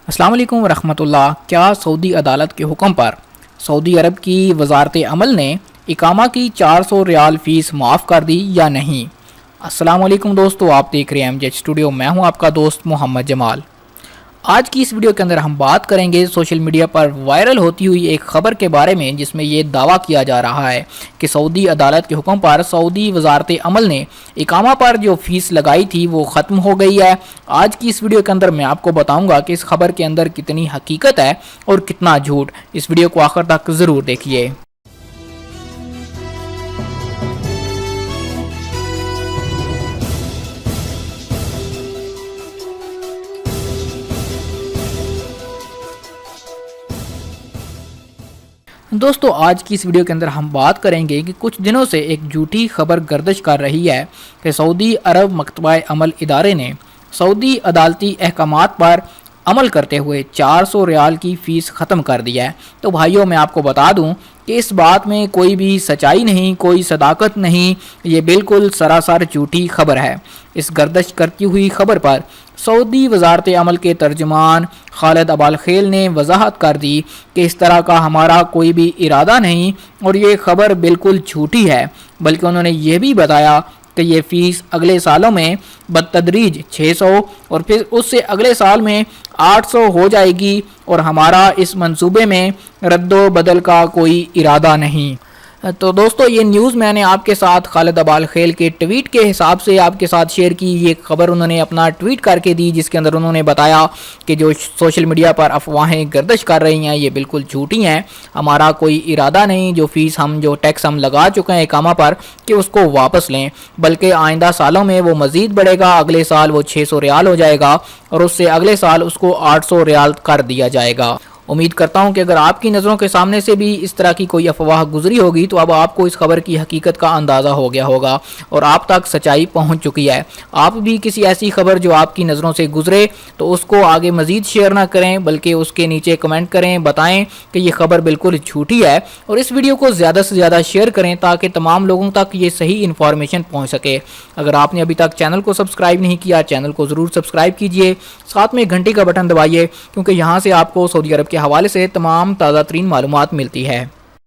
السلام علیکم ورحمۃ اللہ۔ کیا سعودی عدالت کے حکم پر سعودی عرب کی وزارت عمل نے اقامہ کی 400 ریال فیس معاف کر دی یا نہیں؟ السلام علیکم دوستو، آپ دیکھ رہے ہیں ایم جی ایچ اسٹوڈیو، میں ہوں آپ کا دوست محمد جمال۔ آج کی اس ویڈیو کے اندر ہم بات کریں گے سوشل میڈیا پر وائرل ہوتی ہوئی ایک خبر کے بارے میں، جس میں یہ دعویٰ کیا جا رہا ہے کہ سعودی عدالت کے حکم پر سعودی وزارت عمل نے اقامہ پر جو فیس لگائی تھی وہ ختم ہو گئی ہے۔ آج کی اس ویڈیو کے اندر میں آپ کو بتاؤں گا کہ اس خبر کے اندر کتنی حقیقت ہے اور کتنا جھوٹ۔ اس ویڈیو کو آخر تک ضرور دیکھیے۔ دوستو، آج کی اس ویڈیو کے اندر ہم بات کریں گے کہ کچھ دنوں سے ایک جھوٹی خبر گردش کر رہی ہے کہ سعودی عرب مکتبہ عمل ادارے نے سعودی عدالتی احکامات پر عمل کرتے ہوئے 400 ریال کی فیس ختم کر دی ہے۔ تو بھائیوں، میں آپ کو بتا دوں کہ اس بات میں کوئی بھی سچائی نہیں، کوئی صداقت نہیں، یہ بالکل سراسر جھوٹی خبر ہے۔ اس گردش کرتی ہوئی خبر پر سعودی وزارت عمل کے ترجمان خالد ابالخیل نے وضاحت کر دی کہ اس طرح کا ہمارا کوئی بھی ارادہ نہیں اور یہ خبر بالکل جھوٹی ہے، بلکہ انہوں نے یہ بھی بتایا کہ یہ فیس اگلے سالوں میں بتدریج 600 اور پھر اس سے اگلے سال میں 800 ہو جائے گی، اور ہمارا اس منصوبے میں رد و بدل کا کوئی ارادہ نہیں۔ تو دوستو، یہ نیوز میں نے آپ کے ساتھ خالد ابالخیل کے ٹویٹ کے حساب سے آپ کے ساتھ شیئر کی۔ یہ خبر انہوں نے اپنا ٹویٹ کر کے دی، جس کے اندر انہوں نے بتایا کہ جو سوشل میڈیا پر افواہیں گردش کر رہی ہیں یہ بالکل جھوٹی ہیں، ہمارا کوئی ارادہ نہیں جو فیس جو ٹیکس ہم لگا چکے ہیں اقامہ پر کہ اس کو واپس لیں، بلکہ آئندہ سالوں میں وہ مزید بڑھے گا۔ اگلے سال وہ 600 ریال ہو جائے گا اور اس سے اگلے سال اس کو 800 ریال کر دیا جائے گا۔ امید کرتا ہوں کہ اگر آپ کی نظروں کے سامنے سے بھی اس طرح کی کوئی افواہ گزری ہوگی تو اب آپ کو اس خبر کی حقیقت کا اندازہ ہو گیا ہوگا اور آپ تک سچائی پہنچ چکی ہے۔ آپ بھی کسی ایسی خبر جو آپ کی نظروں سے گزرے تو اس کو آگے مزید شیئر نہ کریں، بلکہ اس کے نیچے کمنٹ کریں، بتائیں کہ یہ خبر بالکل جھوٹی ہے، اور اس ویڈیو کو زیادہ سے زیادہ شیئر کریں تاکہ تمام لوگوں تک یہ صحیح انفارمیشن پہنچ سکے۔ اگر آپ نے ابھی تک چینل کو سبسکرائب نہیں کیا، چینل کو ضرور سبسکرائب کیجئے، ساتھ میں گھنٹی کا بٹن دبائیے، کیونکہ یہاں سے آپ کو سعودی عرب کے حوالے سے تمام تازہ ترین معلومات ملتی ہے۔